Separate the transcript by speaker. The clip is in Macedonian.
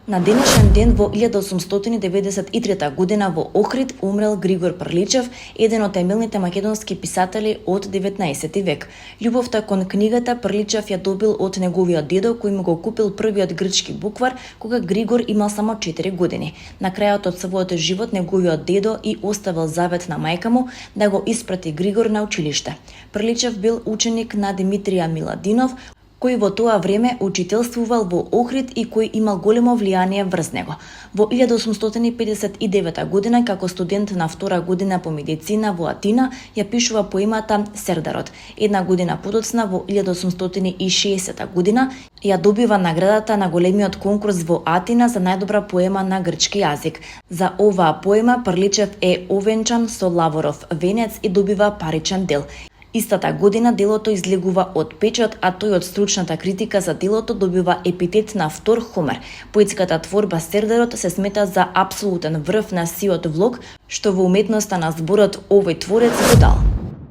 Speaker 1: На денешен ден во 1893 година во Охрид умрел Григор Прличев, еден од темелните македонски писатели од 19 век. Љубовта кон книгата Прличев ја добил од неговиот дедо, кој му го купил првиот грчки буквар кога Григор имал само 4 години. На крајот од својот живот неговиот дедо и оставил завет на мајка му да го испрати Григор на училиште. Прличев бил ученик на Димитрија Миладинов, кој во тоа време учителствувал во Охрид и кој имал големо влијание врз него. Во 1859 година, како студент на втора година по медицина во Атина, ја пишува поемата Сердарот. Една година подоцна, во 1860 година, ја добива наградата на големиот конкурс во Атина за најдобра поема на грчки јазик. За оваа поема Прличев е овенчан со Лаворов венец и добива паричен дел. Истата година делото излегува од печат, а тој од стручната критика за делото добива епитет на втор Хомер. Поетската творба Сердарот се смета за апсолутен врв на сиот влог, што во уметноста на зборот овој творец го дал.